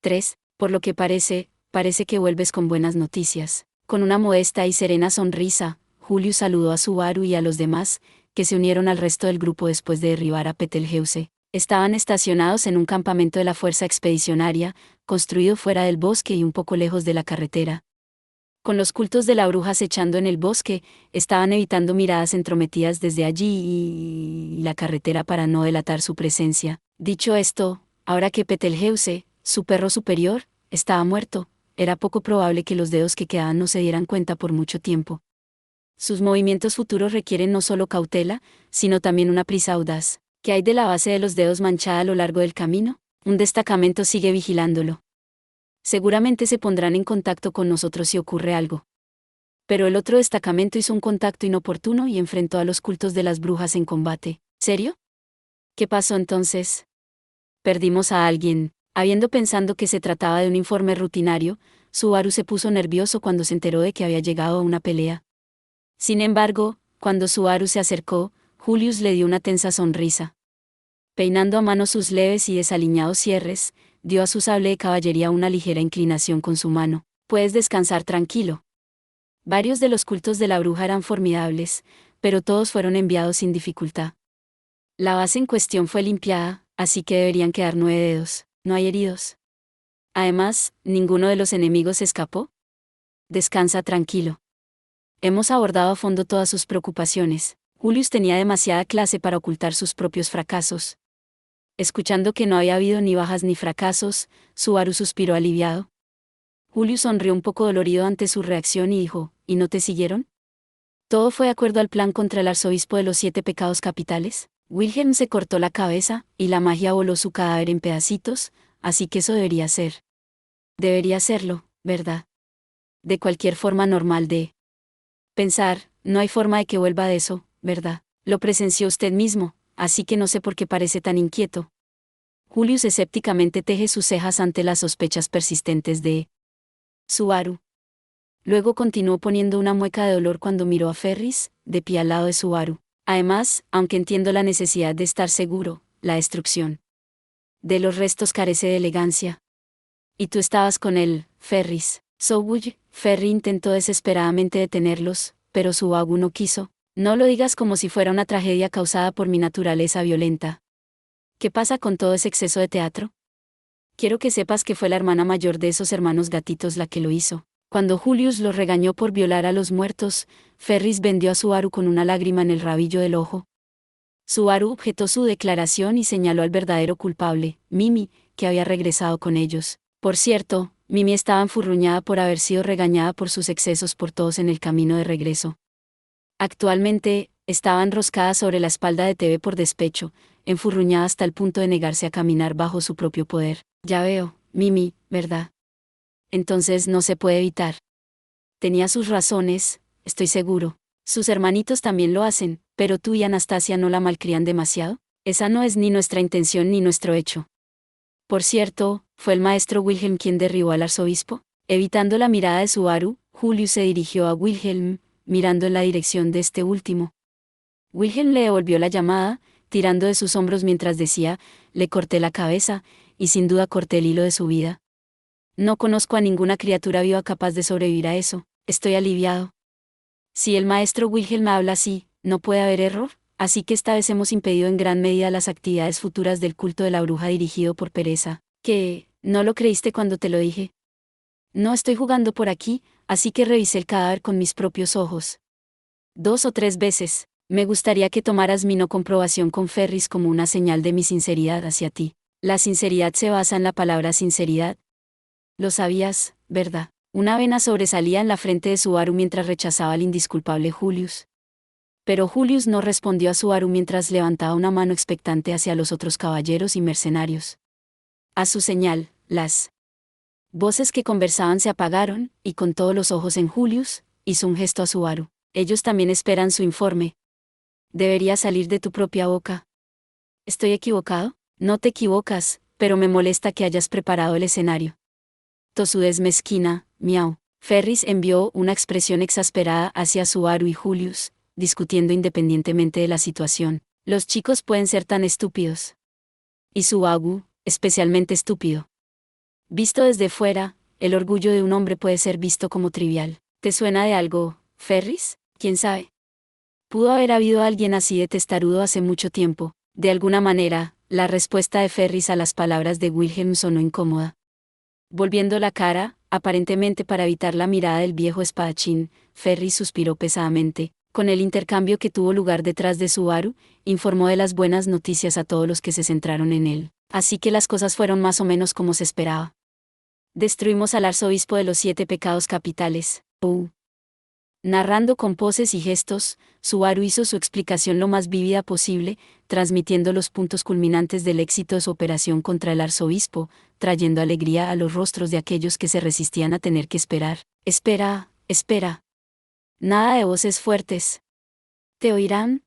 3. Por lo que parece que vuelves con buenas noticias. Con una modesta y serena sonrisa, Julius saludó a Subaru y a los demás, que se unieron al resto del grupo después de derribar a Betelgeuse. Estaban estacionados en un campamento de la Fuerza Expedicionaria, construido fuera del bosque y un poco lejos de la carretera. Con los cultos de la bruja acechando en el bosque, estaban evitando miradas entrometidas desde allí y la carretera para no delatar su presencia. Dicho esto, ahora que Betelgeuse, su perro superior, estaba muerto, era poco probable que los dedos que quedaban no se dieran cuenta por mucho tiempo. Sus movimientos futuros requieren no solo cautela, sino también una prisa audaz. ¿Qué hay de la base de los dedos manchada a lo largo del camino? Un destacamento sigue vigilándolo. Seguramente se pondrán en contacto con nosotros si ocurre algo. Pero el otro destacamento hizo un contacto inoportuno y enfrentó a los cultos de las brujas en combate. ¿Serio? ¿Qué pasó entonces? Perdimos a alguien. Habiendo pensado que se trataba de un informe rutinario, Subaru se puso nervioso cuando se enteró de que había llegado a una pelea. Sin embargo, cuando Subaru se acercó, Julius le dio una tensa sonrisa. Peinando a mano sus leves y desaliñados cierres, dio a su sable de caballería una ligera inclinación con su mano. Puedes descansar tranquilo. Varios de los cultos de la bruja eran formidables, pero todos fueron enviados sin dificultad. La base en cuestión fue limpiada, así que deberían quedar 9 dedos. No hay heridos. Además, ninguno de los enemigos escapó. Descansa tranquilo. Hemos abordado a fondo todas sus preocupaciones. Julius tenía demasiada clase para ocultar sus propios fracasos. Escuchando que no había habido ni bajas ni fracasos, Subaru suspiró aliviado. Julius sonrió un poco dolorido ante su reacción y dijo, ¿y no te siguieron? ¿Todo fue de acuerdo al plan contra el arzobispo de los 7 pecados capitales? Wilhelm se cortó la cabeza, y la magia voló su cadáver en pedacitos, así que eso debería ser. Debería serlo, ¿verdad? De cualquier forma normal de pensar, no hay forma de que vuelva de eso, ¿verdad? Lo presenció usted mismo, así que no sé por qué parece tan inquieto. Julius escépticamente teje sus cejas ante las sospechas persistentes de Subaru. Luego continuó poniendo una mueca de dolor cuando miró a Ferris, de pie al lado de Subaru. Además, aunque entiendo la necesidad de estar seguro, la destrucción de los restos carece de elegancia. Y tú estabas con él, Ferris. Sobuy, Ferry intentó desesperadamente detenerlos, pero Subaru no quiso. No lo digas como si fuera una tragedia causada por mi naturaleza violenta. ¿Qué pasa con todo ese exceso de teatro? Quiero que sepas que fue la hermana mayor de esos hermanos gatitos la que lo hizo. Cuando Julius lo regañó por violar a los muertos, Ferris vendió a Subaru con una lágrima en el rabillo del ojo. Subaru objetó su declaración y señaló al verdadero culpable, Mimi, que había regresado con ellos. Por cierto, Mimi estaba enfurruñada por haber sido regañada por sus excesos por todos en el camino de regreso. Actualmente, estaba enroscada sobre la espalda de TV por despecho, enfurruñada hasta el punto de negarse a caminar bajo su propio poder. Ya veo, Mimi, ¿verdad? Entonces no se puede evitar. Tenía sus razones, estoy seguro. Sus hermanitos también lo hacen, pero tú y Anastasia no la malcrían demasiado. Esa no es ni nuestra intención ni nuestro hecho. Por cierto, ¿fue el maestro Wilhelm quien derribó al arzobispo? Evitando la mirada de Subaru, Julius se dirigió a Wilhelm, mirando en la dirección de este último. Wilhelm le devolvió la llamada, tirando de sus hombros mientras decía, le corté la cabeza, y sin duda corté el hilo de su vida. No conozco a ninguna criatura viva capaz de sobrevivir a eso, estoy aliviado. Si el maestro Wilhelm habla así, no puede haber error, así que esta vez hemos impedido en gran medida las actividades futuras del culto de la bruja dirigido por Pereza. ¿Qué? ¿No lo creíste cuando te lo dije? No estoy jugando por aquí, así que revisé el cadáver con mis propios ojos. 2 o 3 veces. Me gustaría que tomaras mi no comprobación con Ferris como una señal de mi sinceridad hacia ti. La sinceridad se basa en la palabra sinceridad. Lo sabías, ¿verdad? Una vena sobresalía en la frente de Subaru mientras rechazaba al indisculpable Julius. Pero Julius no respondió a Subaru mientras levantaba una mano expectante hacia los otros caballeros y mercenarios. A su señal, las voces que conversaban se apagaron, y con todos los ojos en Julius, hizo un gesto a Subaru. Ellos también esperan su informe. Debería salir de tu propia boca. ¿Estoy equivocado? No te equivocas, pero me molesta que hayas preparado el escenario. Tosudez mezquina, miau. Ferris envió una expresión exasperada hacia Subaru y Julius, discutiendo independientemente de la situación. Los chicos pueden ser tan estúpidos. Y Subaru, especialmente estúpido. Visto desde fuera, el orgullo de un hombre puede ser visto como trivial. ¿Te suena de algo, Ferris? ¿Quién sabe? Pudo haber habido alguien así de testarudo hace mucho tiempo. De alguna manera, la respuesta de Ferris a las palabras de Wilhelm sonó incómoda. Volviendo la cara, aparentemente para evitar la mirada del viejo espadachín, Ferris suspiró pesadamente. Con el intercambio que tuvo lugar detrás de Subaru, informó de las buenas noticias a todos los que se centraron en él. Así que las cosas fueron más o menos como se esperaba. Destruimos al arzobispo de los 7 pecados capitales. Narrando con poses y gestos, Subaru hizo su explicación lo más vívida posible, transmitiendo los puntos culminantes del éxito de su operación contra el arzobispo, trayendo alegría a los rostros de aquellos que se resistían a tener que esperar. Espera, espera. Nada de voces fuertes. ¿Te oirán?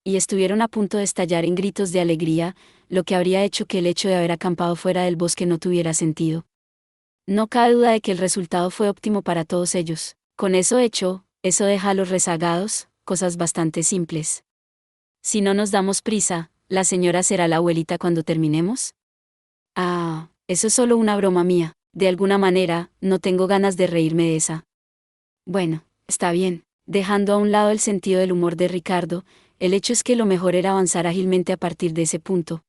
Y estuvieron a punto de estallar en gritos de alegría, lo que habría hecho que el hecho de haber acampado fuera del bosque no tuviera sentido. No cabe duda de que el resultado fue óptimo para todos ellos. Con eso hecho, eso deja a los rezagados, cosas bastante simples. Si no nos damos prisa, ¿la señora será la abuelita cuando terminemos? Ah, eso es solo una broma mía. De alguna manera, no tengo ganas de reírme de esa. Bueno, está bien. Dejando a un lado el sentido del humor de Ricardo, el hecho es que lo mejor era avanzar ágilmente a partir de ese punto.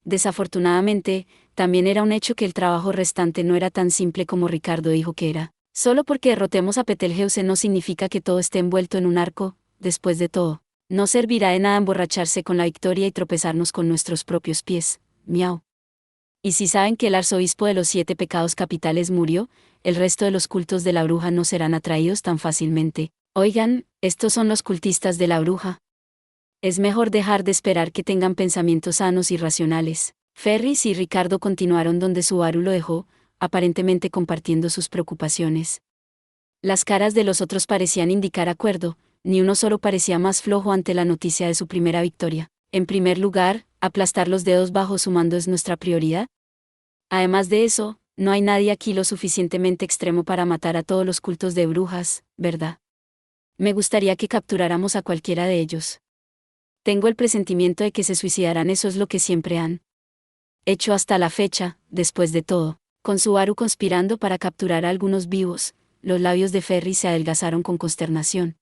Desafortunadamente, también era un hecho que el trabajo restante no era tan simple como Ricardo dijo que era. Solo porque derrotemos a Betelgeuse no significa que todo esté envuelto en un arco. Después de todo, no servirá de nada emborracharse con la victoria y tropezarnos con nuestros propios pies. Miau. Y si saben que el arzobispo de los 7 pecados capitales murió, el resto de los cultos de la bruja no serán atraídos tan fácilmente. Oigan, estos son los cultistas de la bruja. Es mejor dejar de esperar que tengan pensamientos sanos y racionales. Ferris y Ricardo continuaron donde Subaru lo dejó, aparentemente compartiendo sus preocupaciones. Las caras de los otros parecían indicar acuerdo, ni uno solo parecía más flojo ante la noticia de su primera victoria. En primer lugar, aplastar los dedos bajo su mando es nuestra prioridad. Además de eso, no hay nadie aquí lo suficientemente extremo para matar a todos los cultos de brujas, ¿verdad? Me gustaría que capturáramos a cualquiera de ellos. Tengo el presentimiento de que se suicidarán, eso es lo que siempre han hecho hasta la fecha, después de todo. Con Subaru conspirando para capturar a algunos vivos, los labios de Ferris se adelgazaron con consternación.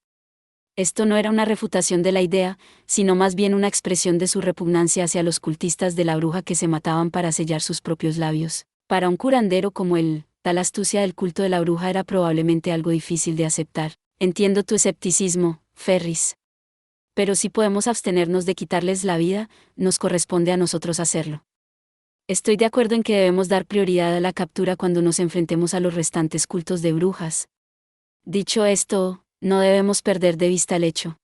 Esto no era una refutación de la idea, sino más bien una expresión de su repugnancia hacia los cultistas de la bruja que se mataban para sellar sus propios labios. Para un curandero como él, tal astucia del culto de la bruja era probablemente algo difícil de aceptar. Entiendo tu escepticismo, Ferris. Pero si podemos abstenernos de quitarles la vida, nos corresponde a nosotros hacerlo. Estoy de acuerdo en que debemos dar prioridad a la captura cuando nos enfrentemos a los restantes cultos de brujas. Dicho esto, no debemos perder de vista el hecho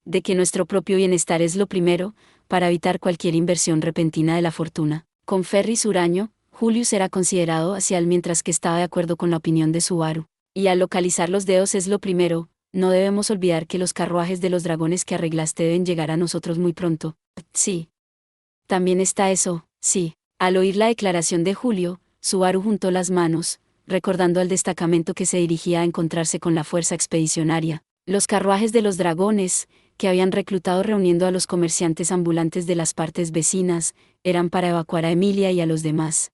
de que nuestro propio bienestar es lo primero, para evitar cualquier inversión repentina de la fortuna. Con Ferris huraño, Julius era considerado hacia él mientras que estaba de acuerdo con la opinión de Subaru. Y al localizar los dedos es lo primero, no debemos olvidar que los carruajes de los dragones que arreglaste deben llegar a nosotros muy pronto. Sí. También está eso, sí. Al oír la declaración de Julio, Subaru juntó las manos, recordando al destacamento que se dirigía a encontrarse con la fuerza expedicionaria. Los carruajes de los dragones, que habían reclutado reuniendo a los comerciantes ambulantes de las partes vecinas, eran para evacuar a Emilia y a los demás.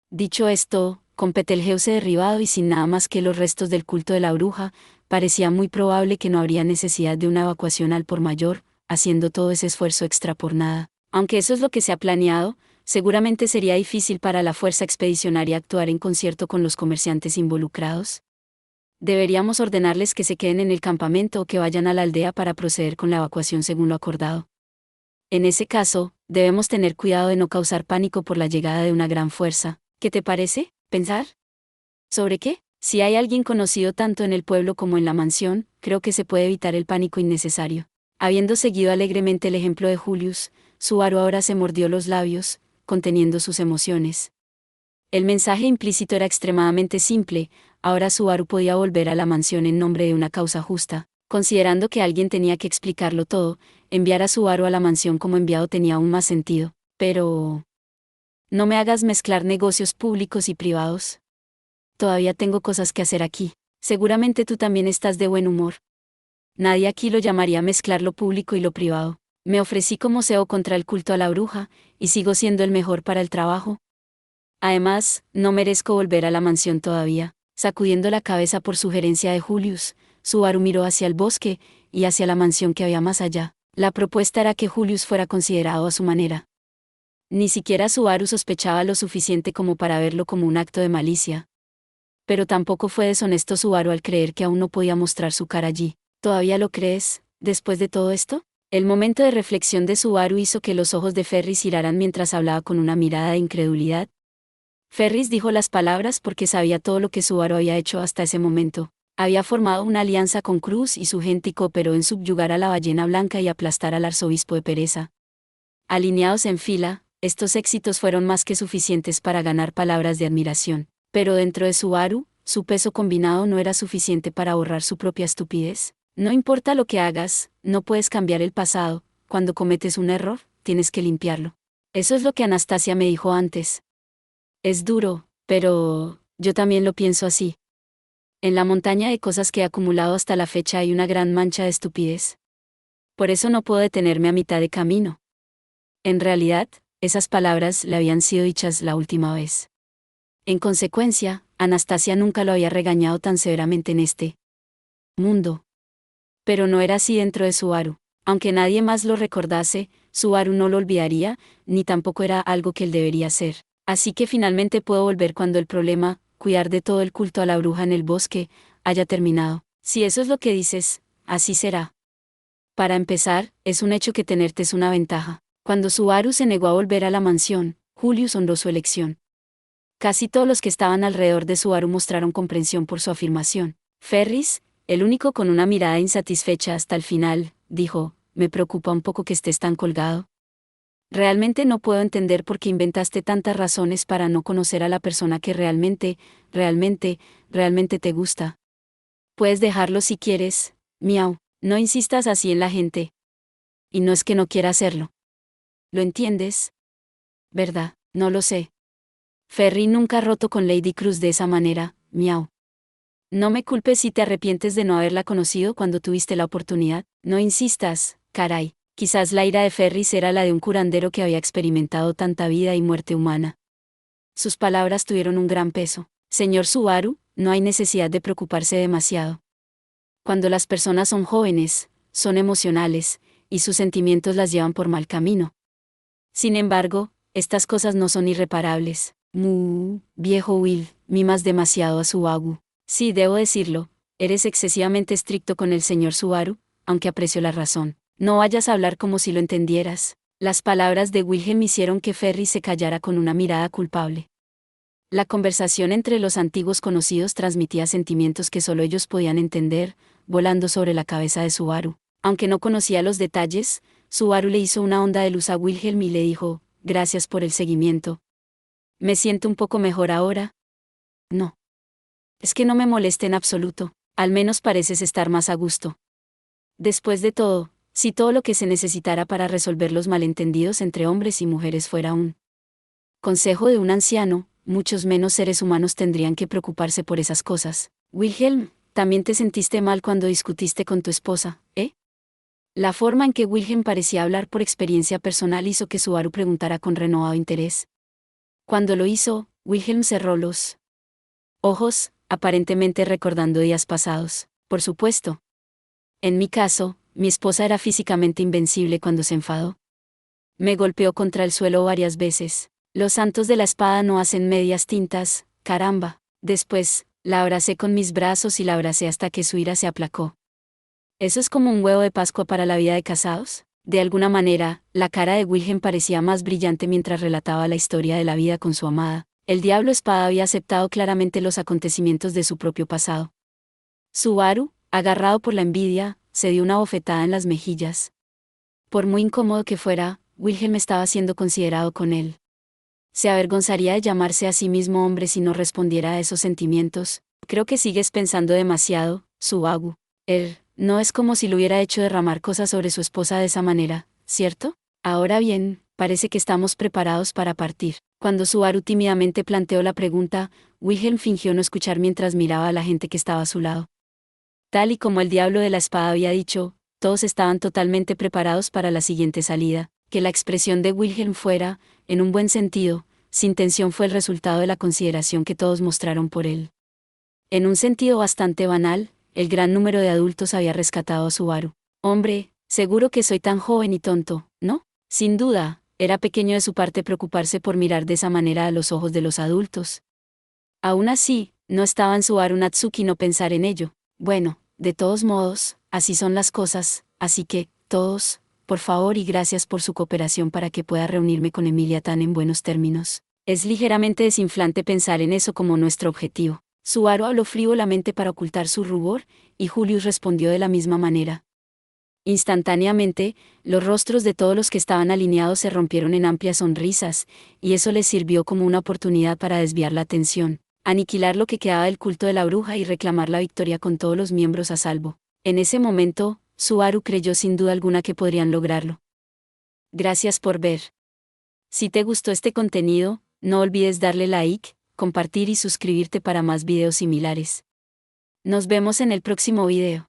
Dicho esto, con Betelgeuse derribado y sin nada más que los restos del culto de la bruja, parecía muy probable que no habría necesidad de una evacuación al por mayor, haciendo todo ese esfuerzo extra por nada. Aunque eso es lo que se ha planeado, seguramente sería difícil para la fuerza expedicionaria actuar en concierto con los comerciantes involucrados. Deberíamos ordenarles que se queden en el campamento o que vayan a la aldea para proceder con la evacuación según lo acordado. En ese caso, debemos tener cuidado de no causar pánico por la llegada de una gran fuerza. ¿Qué te parece? ¿Pensar? ¿Sobre qué? Si hay alguien conocido tanto en el pueblo como en la mansión, creo que se puede evitar el pánico innecesario. Habiendo seguido alegremente el ejemplo de Julius, Subaru ahora se mordió los labios, conteniendo sus emociones. El mensaje implícito era extremadamente simple, ahora Subaru podía volver a la mansión en nombre de una causa justa. Considerando que alguien tenía que explicarlo todo, enviar a Subaru a la mansión como enviado tenía aún más sentido. Pero... no me hagas mezclar negocios públicos y privados. Todavía tengo cosas que hacer aquí. Seguramente tú también estás de buen humor. Nadie aquí lo llamaría mezclar lo público y lo privado. Me ofrecí como CEO contra el culto a la bruja, y sigo siendo el mejor para el trabajo. Además, no merezco volver a la mansión todavía. Sacudiendo la cabeza por sugerencia de Julius, Subaru miró hacia el bosque y hacia la mansión que había más allá. La propuesta era que Julius fuera considerado a su manera. Ni siquiera Subaru sospechaba lo suficiente como para verlo como un acto de malicia. Pero tampoco fue deshonesto Subaru al creer que aún no podía mostrar su cara allí. ¿Todavía lo crees, después de todo esto? El momento de reflexión de Subaru hizo que los ojos de Ferris giraran mientras hablaba con una mirada de incredulidad. Ferris dijo las palabras porque sabía todo lo que Subaru había hecho hasta ese momento. Había formado una alianza con Cruz y su gente y cooperó en subyugar a la ballena blanca y aplastar al arzobispo de Pereza. Alineados en fila, estos éxitos fueron más que suficientes para ganar palabras de admiración. Pero dentro de Subaru, su peso combinado no era suficiente para borrar su propia estupidez. No importa lo que hagas, no puedes cambiar el pasado. Cuando cometes un error, tienes que limpiarlo. Eso es lo que Anastasia me dijo antes. Es duro, pero yo también lo pienso así. En la montaña de cosas que he acumulado hasta la fecha hay una gran mancha de estupidez. Por eso no puedo detenerme a mitad de camino. En realidad, esas palabras le habían sido dichas la última vez. En consecuencia, Anastasia nunca lo había regañado tan severamente en este mundo. Pero no era así dentro de Subaru. Aunque nadie más lo recordase, Subaru no lo olvidaría, ni tampoco era algo que él debería hacer. Así que finalmente puedo volver cuando el problema, cuidar de todo el culto a la bruja en el bosque, haya terminado. Si eso es lo que dices, así será. Para empezar, es un hecho que tenerte es una ventaja. Cuando Subaru se negó a volver a la mansión, Julius honró su elección. Casi todos los que estaban alrededor de Subaru mostraron comprensión por su afirmación. Ferris, el único con una mirada insatisfecha hasta el final, dijo, me preocupa un poco que estés tan colgado. Realmente no puedo entender por qué inventaste tantas razones para no conocer a la persona que realmente te gusta. Puedes dejarlo si quieres, miau, no insistas así en la gente. Y no es que no quiera hacerlo. ¿Lo entiendes? ¿Verdad? No lo sé. Ferry nunca ha roto con Lady Cruz de esa manera, miau. No me culpes si te arrepientes de no haberla conocido cuando tuviste la oportunidad. No insistas, caray. Quizás la ira de Ferris era la de un curandero que había experimentado tanta vida y muerte humana. Sus palabras tuvieron un gran peso. Señor Subaru, no hay necesidad de preocuparse demasiado. Cuando las personas son jóvenes, son emocionales, y sus sentimientos las llevan por mal camino. Sin embargo, estas cosas no son irreparables. Viejo Will, mimas demasiado a Subaru. Sí, debo decirlo, eres excesivamente estricto con el señor Subaru, aunque aprecio la razón. No vayas a hablar como si lo entendieras. Las palabras de Wilhelm hicieron que Ferry se callara con una mirada culpable. La conversación entre los antiguos conocidos transmitía sentimientos que solo ellos podían entender, volando sobre la cabeza de Subaru. Aunque no conocía los detalles, Subaru le hizo una onda de luz a Wilhelm y le dijo, gracias por el seguimiento. ¿Me siento un poco mejor ahora? No. Es que no me molesta en absoluto, al menos pareces estar más a gusto. Después de todo, si todo lo que se necesitara para resolver los malentendidos entre hombres y mujeres fuera un consejo de un anciano, muchos menos seres humanos tendrían que preocuparse por esas cosas. Wilhelm, ¿también te sentiste mal cuando discutiste con tu esposa, eh? La forma en que Wilhelm parecía hablar por experiencia personal hizo que Subaru preguntara con renovado interés. Cuando lo hizo, Wilhelm cerró los ojos, aparentemente recordando días pasados. Por supuesto. En mi caso, mi esposa era físicamente invencible cuando se enfadó. Me golpeó contra el suelo varias veces. Los santos de la espada no hacen medias tintas, caramba. Después, la abracé con mis brazos y la abracé hasta que su ira se aplacó. ¿Eso es como un huevo de Pascua para la vida de casados? De alguna manera, la cara de Wilhelm parecía más brillante mientras relataba la historia de la vida con su amada. El diablo espada había aceptado claramente los acontecimientos de su propio pasado. Subaru, agarrado por la envidia, se dio una bofetada en las mejillas. Por muy incómodo que fuera, Wilhelm estaba siendo considerado con él. Se avergonzaría de llamarse a sí mismo hombre si no respondiera a esos sentimientos. Creo que sigues pensando demasiado, Subaru. No es como si lo hubiera hecho derramar cosas sobre su esposa de esa manera, ¿cierto? Ahora bien, parece que estamos preparados para partir. Cuando Subaru tímidamente planteó la pregunta, Wilhelm fingió no escuchar mientras miraba a la gente que estaba a su lado. Tal y como el diablo de la espada había dicho, todos estaban totalmente preparados para la siguiente salida. Que la expresión de Wilhelm fuera, en un buen sentido, sin tensión fue el resultado de la consideración que todos mostraron por él. En un sentido bastante banal, el gran número de adultos había rescatado a Subaru. Hombre, seguro que soy tan joven y tonto, ¿no? Sin duda, era pequeño de su parte preocuparse por mirar de esa manera a los ojos de los adultos. Aún así, no estaba en Subaru Natsuki no pensar en ello. Bueno, de todos modos, así son las cosas, así que, todos, por favor y gracias por su cooperación para que pueda reunirme con Emilia tan en buenos términos. Es ligeramente desinflante pensar en eso como nuestro objetivo. Subaru habló frívolamente para ocultar su rubor, y Julius respondió de la misma manera. Instantáneamente, los rostros de todos los que estaban alineados se rompieron en amplias sonrisas, y eso les sirvió como una oportunidad para desviar la atención, aniquilar lo que quedaba del culto de la bruja y reclamar la victoria con todos los miembros a salvo. En ese momento, Subaru creyó sin duda alguna que podrían lograrlo. Gracias por ver. Si te gustó este contenido, no olvides darle like, compartir y suscribirte para más videos similares. Nos vemos en el próximo video.